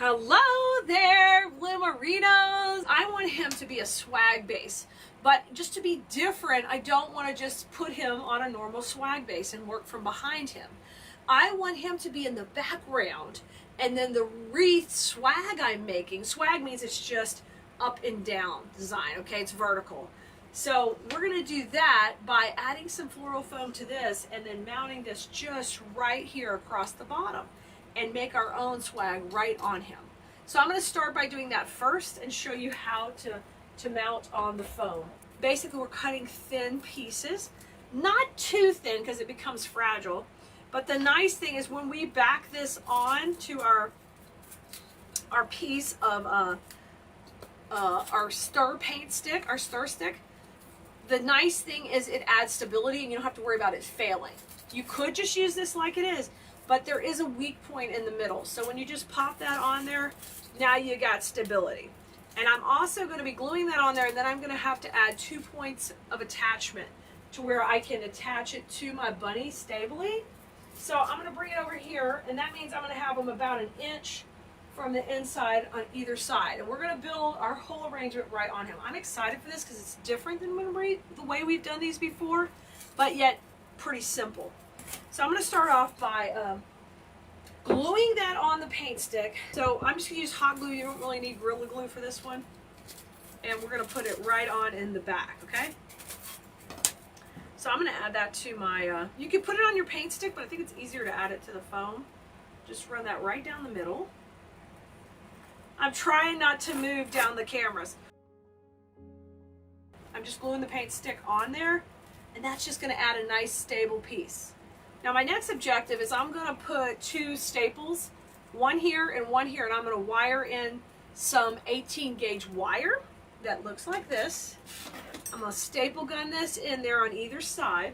Hello there, Lumarinos. I want him to be a swag base, but just to be different, I don't want to just put him on a normal swag base and work from behind him. I want him to be in the background, and then the wreath swag I'm making, swag means it's just up and down design, okay? It's vertical. So we're gonna do that by adding some floral foam to this and then mounting this just right here across the bottom and make our own swag right on him. So I'm gonna start by doing that first and show you how to mount on the foam. Basically, we're cutting thin pieces, not too thin because it becomes fragile, but the nice thing is when we back this on to our piece of our stir stick, the nice thing is it adds stability and you don't have to worry about it failing. You could just use this like it is, but there is a weak point in the middle. So when you just pop that on there, now you got stability. And I'm also going to be gluing that on there, and then I'm going to have to add 2 points of attachment to where I can attach it to my bunny stably. So I'm going to bring it over here, and that means I'm going to have them about 1 inch from the inside on either side. And we're going to build our whole arrangement right on him. I'm excited for this because it's different than the way we've done these before, but yet pretty simple. So I'm going to start off by gluing that on the paint stick. So I'm just going to use hot glue. You don't really need Gorilla Glue for this one. And we're going to put it right on in the back, okay? So I'm going to add that to my, you can put it on your paint stick, but I think it's easier to add it to the foam. Just run that right down the middle. I'm trying not to move down the cameras. I'm just gluing the paint stick on there, and that's just going to add a nice stable piece. Now my next objective is I'm going to put 2 staples, one here and one here, and I'm going to wire in some 18 gauge wire that looks like this. I'm going to staple gun this in there on either side,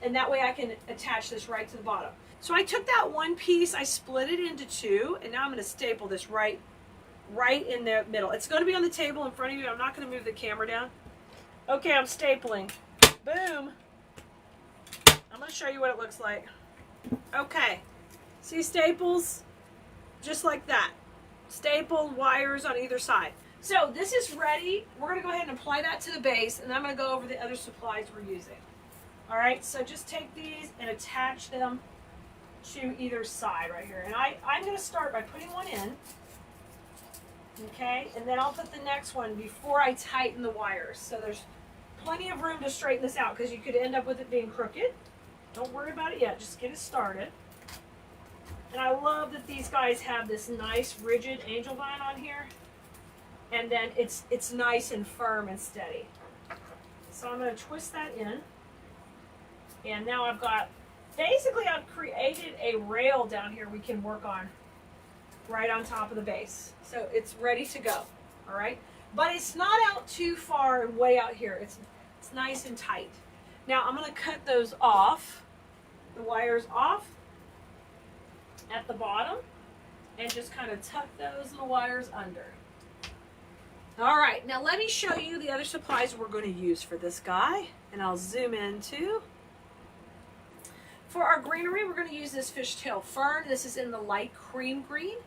and that way I can attach this right to the bottom. So I took that one piece, I split it into 2, and now I'm going to staple this right in the middle. It's going to be on the table in front of you. I'm not going to move the camera down. Okay, I'm stapling. Boom. I'm going to show you what it looks like. Okay. See staples? Just like that. Stapled wires on either side. So this is ready. We're going to go ahead and apply that to the base, and I'm going to go over the other supplies we're using. All right, so just take these and attach them to either side right here. And I'm going to start by putting one in. Okay, and then I'll put the next one before I tighten the wires. So there's plenty of room to straighten this out because you could end up with it being crooked. Don't worry about it yet, just get it started. And I love that these guys have this nice rigid angel vine on here. And then it's nice and firm and steady. So I'm going to twist that in. And now I've got, basically I've created a rail down here we can work on right on top of the base. So it's ready to go, all right? But it's not out too far and way out here. It's nice and tight. Now I'm going to cut those off, the wires off at the bottom, and just kind of tuck those little wires under. All right, now let me show you the other supplies we're going to use for this guy, and I'll zoom in too. For our greenery, we're going to use this fishtail fern. This is in the light cream green.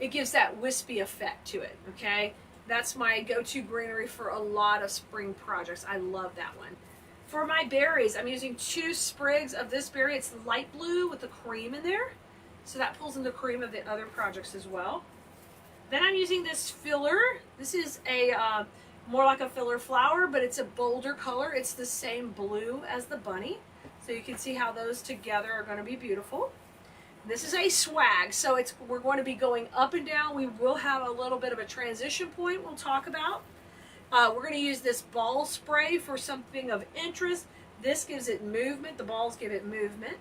It gives that wispy effect to it, okay? That's my go-to greenery for a lot of spring projects. I love that one. For my berries, I'm using 2 sprigs of this berry. It's light blue with the cream in there. So that pulls in the cream of the other projects as well. Then I'm using this filler. This is a more like a filler flower, but it's a bolder color. It's the same blue as the bunny. So you can see how those together are going to be beautiful. This is a swag, so we're going to be going up and down. We will have a little bit of a transition point we'll talk about. We're going to use this ball spray for something of interest. This gives it movement. The balls give it movement.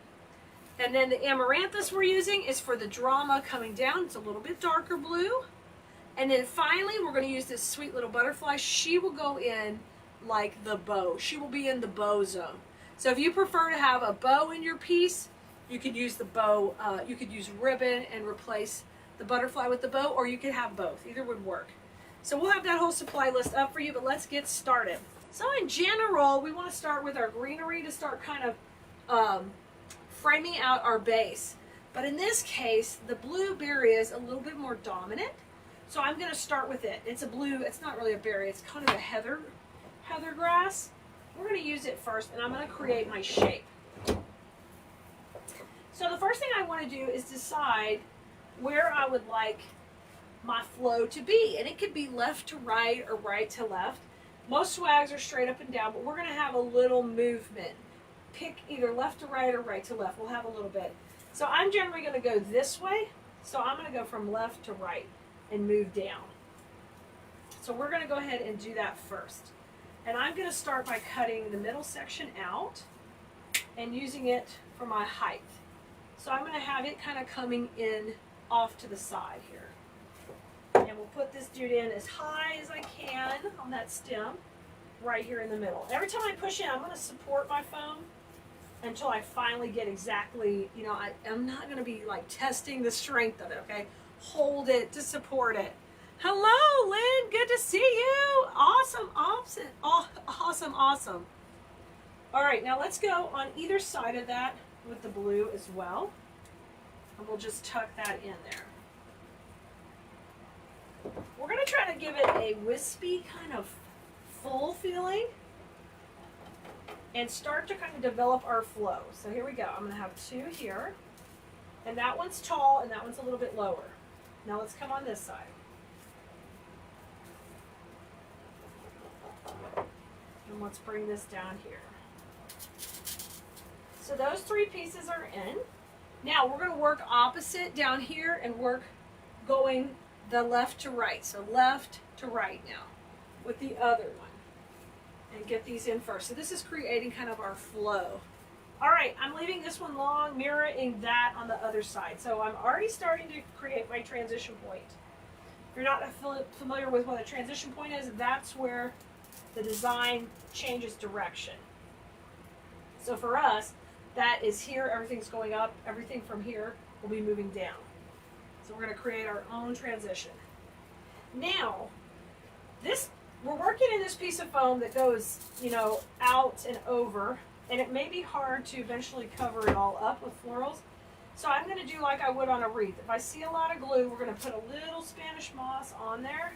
And then the amaranthus we're using is for the drama coming down. It's a little bit darker blue. And then finally, we're going to use this sweet little butterfly. She will go in like the bow. She will be in the bow zone. So if you prefer to have a bow in your piece, you could use the bow, you could use ribbon and replace the butterfly with the bow, or you could have both. Either would work. So we'll have that whole supply list up for you, but let's get started. So in general, we want to start with our greenery to start kind of framing out our base. But in this case, the blue berry is a little bit more dominant. So I'm going to start with it. It's a blue, it's not really a berry, it's kind of a heather grass. We're going to use it first, and I'm going to create my shape. So the first thing I want to do is decide where I would like my flow to be. And it could be left to right or right to left. Most swags are straight up and down, but we're going to have a little movement. Pick either left to right or right to left. We'll have a little bit. So I'm generally going to go this way. So I'm going to go from left to right and move down. So we're going to go ahead and do that first. And I'm going to start by cutting the middle section out and using it for my height. So I'm going to have it kind of coming in off to the side here. And we'll put this dude in as high as I can on that stem right here in the middle. Every time I push in, I'm going to support my foam until I finally get exactly, you know, I'm not going to be like testing the strength of it, okay? Hold it to support it. Hello, Lynn. Good to see you. Awesome, awesome, awesome, awesome. All right, now let's go on either side of that with the blue as well. And we'll just tuck that in there. We're going to try to give it a wispy kind of full feeling and start to kind of develop our flow. So here we go. I'm going to have two here. And that one's tall and that one's a little bit lower. Now let's come on this side. And let's bring this down here. So those three pieces are in. Now we're going to work opposite down here and work going the left to right. So left to right now with the other one. And get these in first. So this is creating kind of our flow. All right, I'm leaving this one long, mirroring that on the other side. So I'm already starting to create my transition point. If you're not familiar with what a transition point is, that's where the design changes direction. So for us, that is here, everything's going up, everything from here will be moving down. So we're going to create our own transition. Now, we're working in this piece of foam that goes, you know, out and over, and it may be hard to eventually cover it all up with florals. So I'm going to do like I would on a wreath. If I see a lot of glue, we're going to put a little Spanish moss on there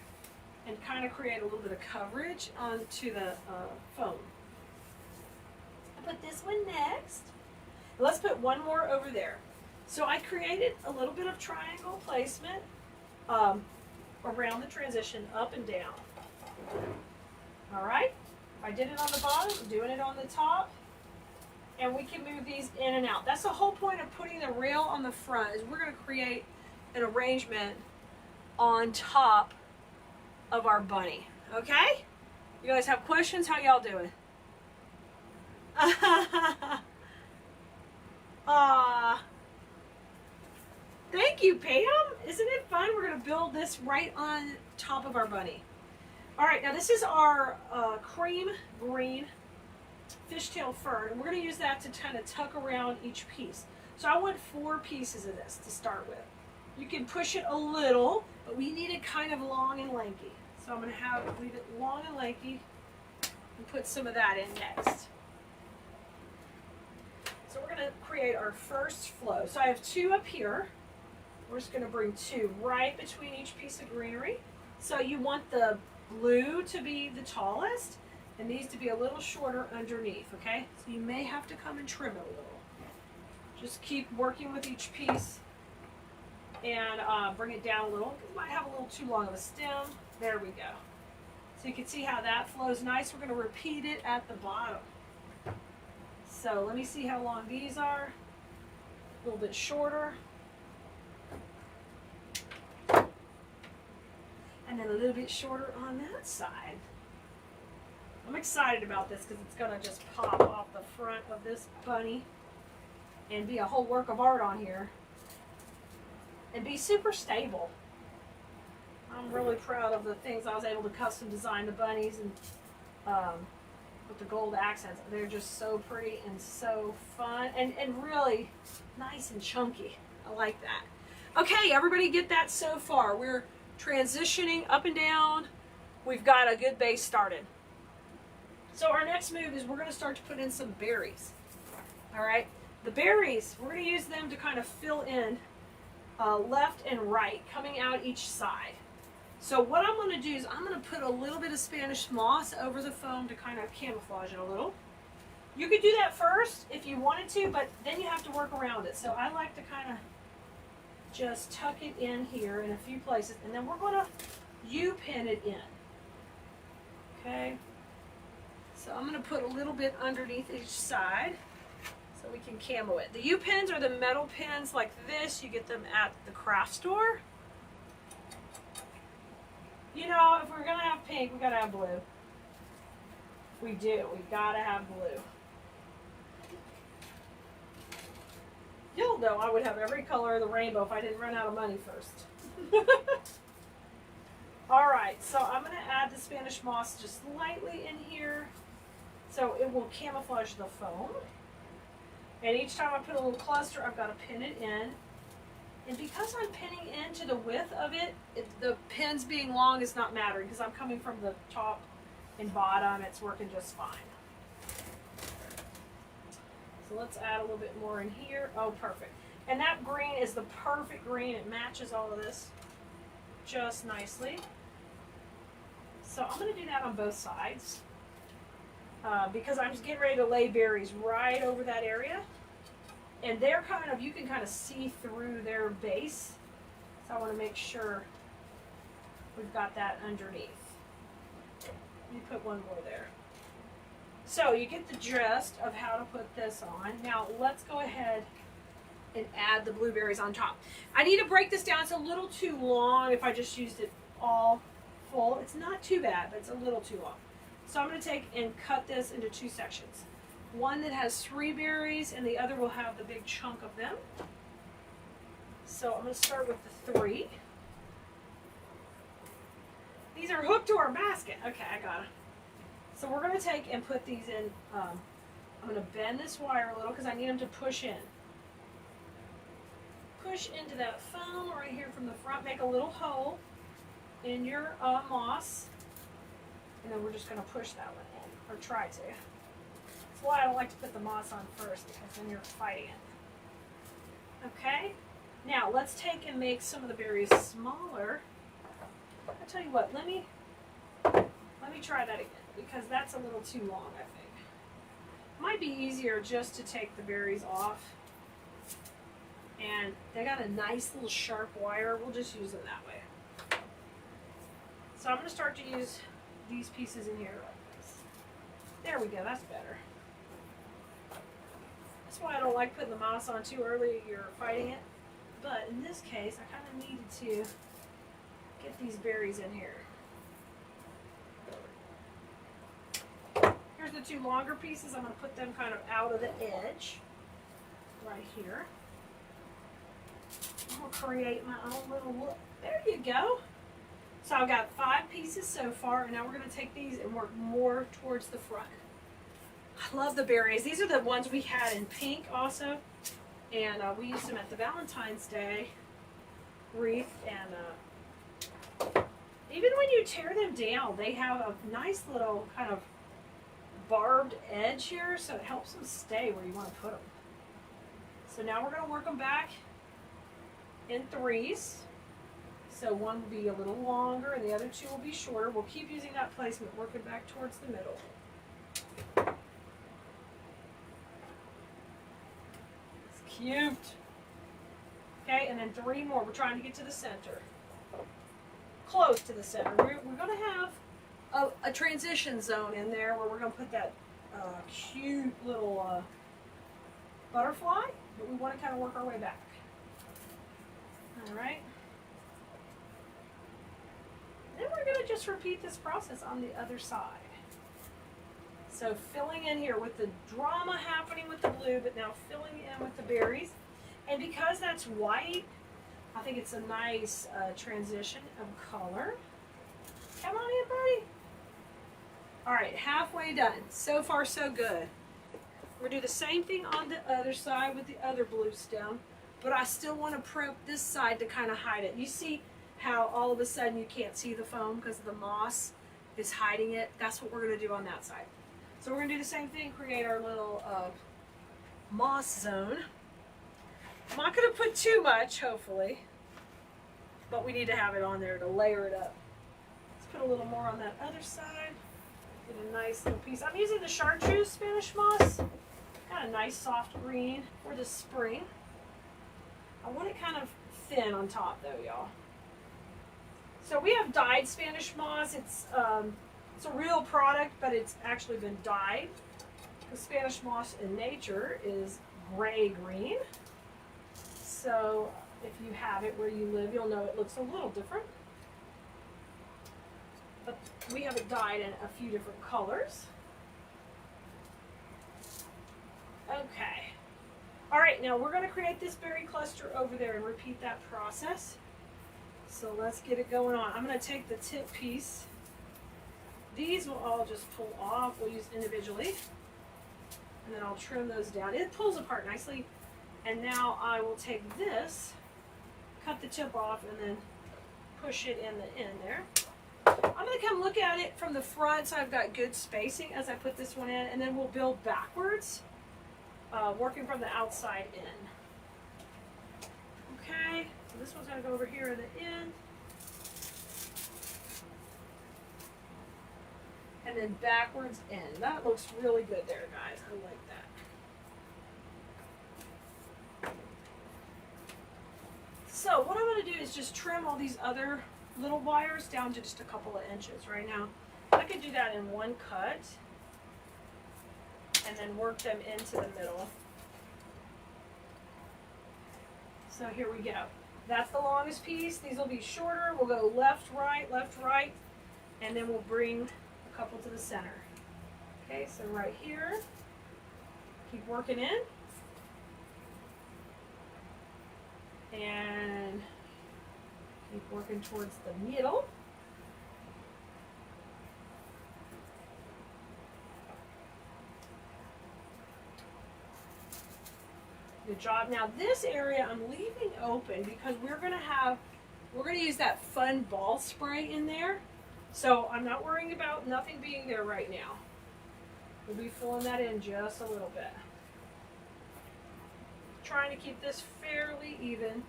and kind of create a little bit of coverage onto the foam. I'll put this one next. Let's put one more over there. So I created a little bit of triangle placement around the transition up and down. All right, I did it on the bottom, I'm doing it on the top, and we can move these in and out. That's the whole point of putting the rail on the front, is we're going to create an arrangement on top of our bunny. Okay? You guys have questions? How y'all doing? Thank you, Pam. Isn't it fun? We're going to build this right on top of our bunny. All right, now this is our cream green fishtail fern, and we're going to use that to kind of tuck around each piece. So I want 4 pieces of this to start with. You can push it a little, but we need it kind of long and lanky. So I'm going to leave it long and lanky and put some of that in next. So we're going to create our first flow. So I have 2 up here. We're just going to bring 2 right between each piece of greenery. So you want the blue to be the tallest and these to be a little shorter underneath, okay? So you may have to come and trim it a little. Just keep working with each piece and bring it down a little. It might have a little too long of a stem. There we go. So you can see how that flows nice. We're going to repeat it at the bottom. So let me see how long these are. A little bit shorter. And then a little bit shorter on that side. I'm excited about this because it's going to just pop off the front of this bunny and be a whole work of art on here. And be super stable. I'm really proud of the things I was able to custom design the bunnies and with the gold accents. They're just so pretty and so fun and really nice and chunky. I like that. Okay, everybody get that so far. We're transitioning up and down. We've got a good base started. So our next move is we're going to start to put in some berries. All right. The berries, we're going to use them to kind of fill in left and right, coming out each side. So what I'm going to do is I'm going to put a little bit of Spanish moss over the foam to kind of camouflage it a little. You could do that first if you wanted to, but then you have to work around it. So I like to kind of just tuck it in here in a few places, and then we're going to U-pin it in. Okay, so I'm going to put a little bit underneath each side so we can camo it. The U-pins are the metal pins like this. You get them at the craft store. You know, if we're going to have pink, we got to have blue. We do. We got to have blue. You'll know I would have every color of the rainbow if I didn't run out of money first. All right, so I'm going to add the Spanish moss just lightly in here so it will camouflage the foam. And each time I put a little cluster, I've got to pin it in. And because I'm pinning into the width of it, the pins being long is not mattering because I'm coming from the top and bottom. It's working just fine. So let's add a little bit more in here. Oh, perfect. And that green is the perfect green. It matches all of this just nicely. So I'm going to do that on both sides because I'm just getting ready to lay berries right over that area. And they're kind of, you can kind of see through their base. So I want to make sure we've got that underneath. You put one more there. So you get the gist of how to put this on. Now let's go ahead and add the blueberries on top. I need to break this down. It's a little too long if I just used it all full. It's not too bad, but it's a little too long. So I'm going to take and cut this into two sections. One that has 3 berries and the other will have the big chunk of them. So I'm going to start with the 3. These are hooked to our basket. Okay, I got it. So we're going to take and put these in, I'm going to bend this wire a little because I need them to push in. Push into that foam right here from the front. Make a little hole in your moss. And then we're just going to push that one in, or try to. That's why I don't like to put the moss on first because then you're fighting it. Okay? Now let's take and make some of the berries smaller. I'll tell you what, let me try that again. Because that's a little too long, I think. Might be easier just to take the berries off. And they got a nice little sharp wire. We'll just use them that way. So I'm going to start to use these pieces in here like this. There we go, that's better. That's why I don't like putting the moss on too early. You're fighting it. But in this case, I kind of needed to get these berries in here. Here's the 2 longer pieces. I'm going to put them kind of out of the edge right here. I'm going to create my own little look. There you go. So I've got 5 pieces so far, and now we're going to take these and work more towards the front. I love the berries. These are the ones we had in pink also, and we used them at the Valentine's Day wreath. And even when you tear them down, they have a nice little kind of barbed edge here, so it helps them stay where you want to put them. So now we're going to work them back in 3s. So one will be a little longer and the other 2 will be shorter. We'll keep using that placement, working back towards the middle. It's cute. Okay, and then 3 more. We're trying to get to the center. Close to the center. We're going to have a transition zone in there where we're going to put that cute little butterfly, but we want to kind of work our way back. All right. Then we're going to just repeat this process on the other side. So filling in here with the drama happening with the blue, but now filling in with the berries. And because that's white, I think it's a nice transition of color. Come on in, buddy. All right, halfway done. So far, so good. We're going to do the same thing on the other side with the other blue stem, but I still want to primp this side to kind of hide it. You see how all of a sudden you can't see the foam because the moss is hiding it? That's what we're going to do on that side. So we're going to do the same thing, create our little moss zone. I'm not going to put too much, hopefully, but we need to have it on there to layer it up. Let's put a little more on that other side. Get a nice little piece. I'm using the chartreuse Spanish moss. Got a nice soft green for the spring. I want it kind of thin on top though, y'all. So we have dyed Spanish moss. It's a real product, but it's actually been dyed. The Spanish moss in nature is gray-green. So if you have it where you live, you'll know it looks a little different. But we have it dyed in a few different colors. Okay. All right, now we're going to create this berry cluster over there and repeat that process. So let's get it going on. I'm going to take the tip piece. These will all just pull off. We'll use individually. And then I'll trim those down. It pulls apart nicely. And now I will take this, cut the tip off, and then push it in the end there. I'm going to come look at it from the front so I've got good spacing as I put this one in. And then we'll build backwards, working from the outside in. Okay, so this one's going to go over here in the end. And then backwards in. That looks really good there, guys. I like that. So what I'm going to do is just trim all these other little wires down to just a couple of inches right now. I could do that in one cut and then work them into the middle. So here we go. That's the longest piece. These will be shorter. We'll go left, right, and then we'll bring a couple to the center. Okay, so right here, keep working in. And keep working towards the middle. Good job. Now this area I'm leaving open because we're going to use that fun ball spray in there. So I'm not worrying about nothing being there right now. We'll be filling that in just a little bit. Trying to keep this fairly even.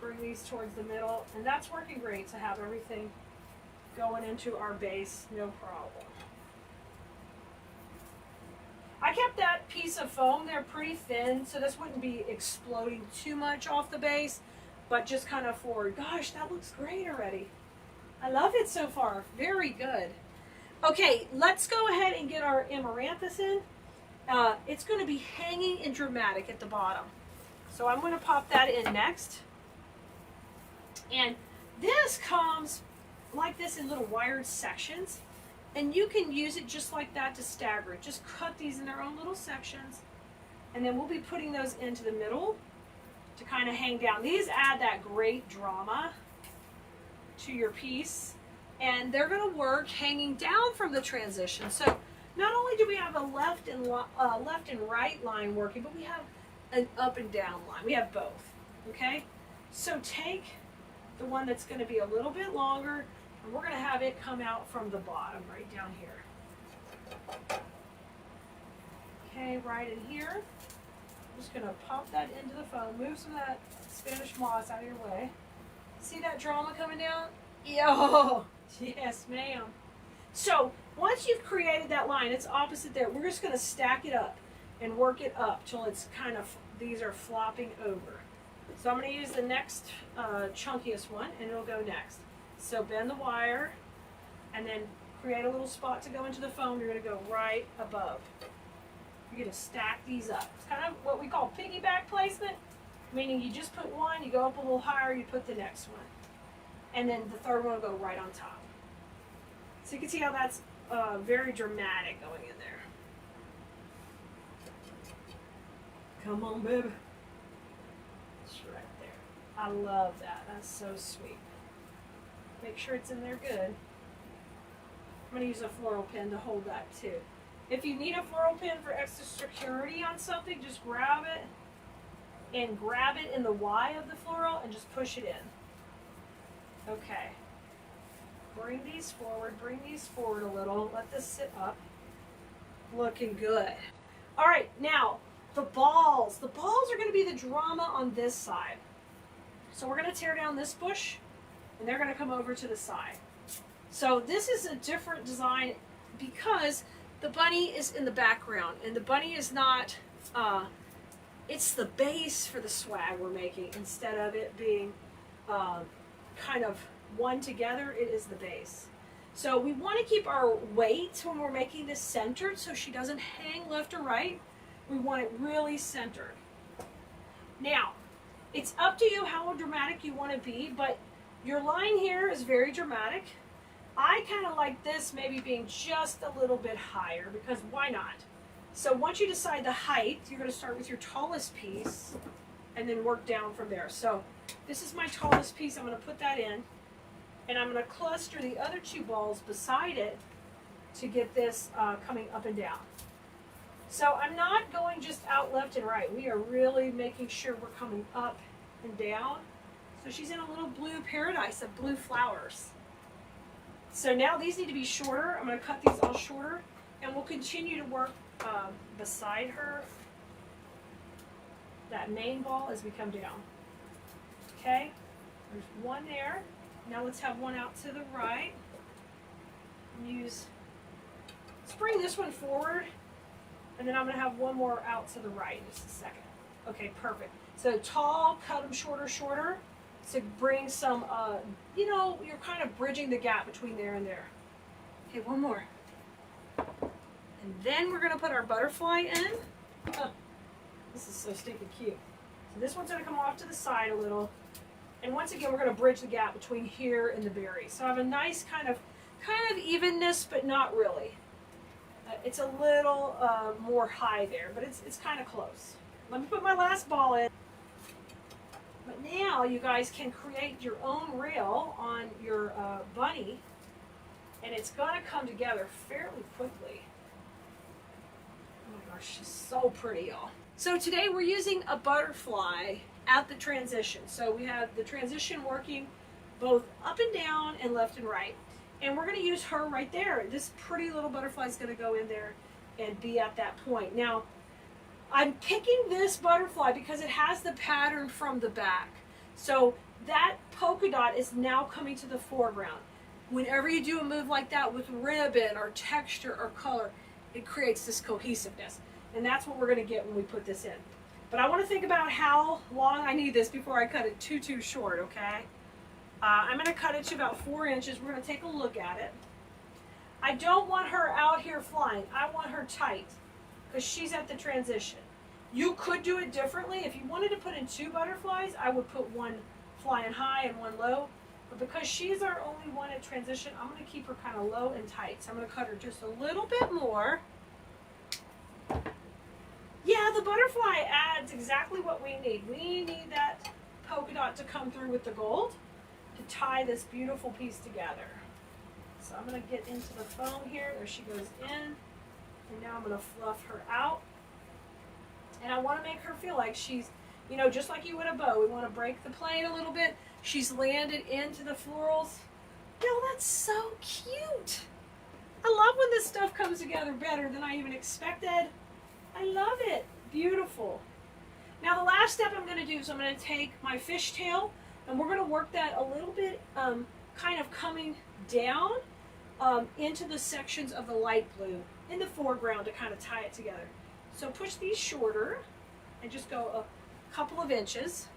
Bring these towards the middle, and that's working great to have everything going into our base, no problem. I kept that piece of foam there pretty thin, so this wouldn't be exploding too much off the base, but just kind of forward. Gosh, that looks great already. I love it so far. Very good. Okay, let's go ahead and get our amaranthus in. It's going to be hanging and dramatic at the bottom. So I'm going to pop that in next. And this comes like this in little wired sections. And you can use it just like that to stagger it. Just cut these in their own little sections. And then we'll be putting those into the middle to kind of hang down. These add that great drama to your piece. And they're going to work hanging down from the transition. So not only do we have a left and right line working, but we have an up and down line. We have both. Okay? So take the one that's going to be a little bit longer, and we're going to have it come out from the bottom right down here. Okay, right in here. I'm just going to pop that into the foam. Move some of that Spanish moss out of your way. See that drama coming down? Yo! Yes, ma'am. So once you've created that line, it's opposite there. We're just going to stack it up and work it up till it's kind of, these are flopping over. So I'm going to use the next chunkiest one, and it'll go next. So bend the wire, and then create a little spot to go into the foam. You're going to go right above. You're going to stack these up. It's kind of what we call piggyback placement, meaning you just put one, you go up a little higher, you put the next one. And then the third one will go right on top. So you can see how that's very dramatic going in there. Come on, baby. It's right there. I love that. That's so sweet. Make sure it's in there good. I'm going to use a floral pin to hold that too. If you need a floral pin for extra security on something, just grab it and grab it in the Y of the floral and just push it in. Okay. Bring these forward a little. Let this sit up. Looking good. All right, now the balls. The balls are going to be the drama on this side. So we're going to tear down this bush, and they're going to come over to the side. So this is a different design because the bunny is in the background, and the bunny is not, it's the base for the swag we're making. Instead of it being kind of one together, it is the base. So we want to keep our weight when we're making this centered so she doesn't hang left or right. We want it really centered. Now, it's up to you how dramatic you want to be, but your line here is very dramatic. I kind of like this maybe being just a little bit higher, because why not? So once you decide the height, you're going to start with your tallest piece and then work down from there. So this is my tallest piece. I'm going to put that in, and I'm going to cluster the other two balls beside it to get this coming up and down. So I'm not going just out left and right. We are really making sure we're coming up and down. So she's in a little blue paradise of blue flowers. So now these need to be shorter. I'm going to cut these all shorter, and we'll continue to work beside her, that main ball, as we come down. Okay, there's one there. Now let's have one out to the right. Let's bring this one forward, and then I'm going to have one more out to the right in just a second. Okay, perfect. So tall, cut them shorter, to bring some, you know, you're kind of bridging the gap between there and there. Okay, one more. And then we're going to put our butterfly in. Oh, this is so stinking cute. So this one's going to come off to the side a little. And once again, we're going to bridge the gap between here and the berry. So I have a nice kind of evenness, but not really. It's a little more high there, but it's kind of close. Let me put my last ball in. But now you guys can create your own rail on your bunny, and it's going to come together fairly quickly. Oh my gosh, she's so pretty, y'all. So today we're using a butterfly at the transition. So we have the transition working both up and down and left and right. And we're going to use her right there. This pretty little butterfly is going to go in there and be at that point. Now, I'm picking this butterfly because it has the pattern from the back. So that polka dot is now coming to the foreground. Whenever you do a move like that with ribbon or texture or color, it creates this cohesiveness. And that's what we're going to get when we put this in. But I want to think about how long I need this before I cut it too short, okay? I'm going to cut it to about 4 inches. We're going to take a look at it. I don't want her out here flying. I want her tight because she's at the transition. You could do it differently. If you wanted to put in 2 butterflies, I would put one flying high and one low. But because she's our only one at transition, I'm going to keep her kind of low and tight. So I'm going to cut her just a little bit more. Yeah, the butterfly adds exactly what we need. We need that polka dot to come through with the gold to tie this beautiful piece together. So I'm going to get into the foam here. There she goes in. And now I'm going to fluff her out. And I want to make her feel like she's, you know, just like you would a bow. We want to break the plane a little bit. She's landed into the florals. Yo, that's so cute. I love when this stuff comes together better than I even expected. I love it. Beautiful. Now the last step I'm going to do is I'm going to take my fishtail and we're going to work that a little bit kind of coming down into the sections of the light blue in the foreground to kind of tie it together. So push these shorter and just go a couple of inches.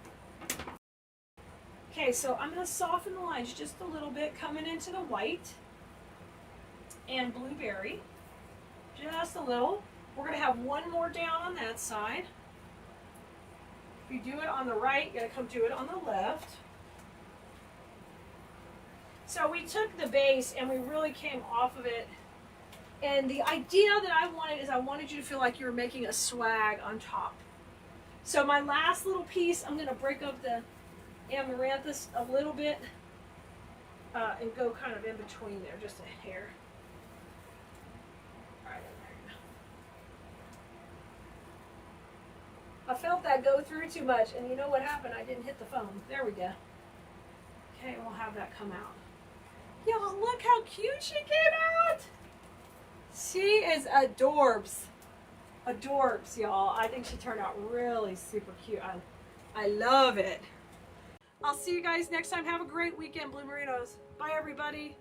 Okay, so I'm going to soften the lines just a little bit coming into the white and blueberry. Just a little. We're going to have one more down on that side. If you do it on the right, you're going to come do it on the left. So we took the base and we really came off of it. And the idea that I wanted is I wanted you to feel like you were making a swag on top. So my last little piece, I'm going to break up the amaranthus a little bit and go kind of in between there, just a hair. I felt that go through too much, and you know what happened? I didn't hit the foam. There we go. Okay, we'll have that come out. Y'all, look how cute she came out. She is adorbs. Adorbs, y'all. I think she turned out really super cute. I love it. I'll see you guys next time. Have a great weekend, Blue Merinos. Bye, everybody.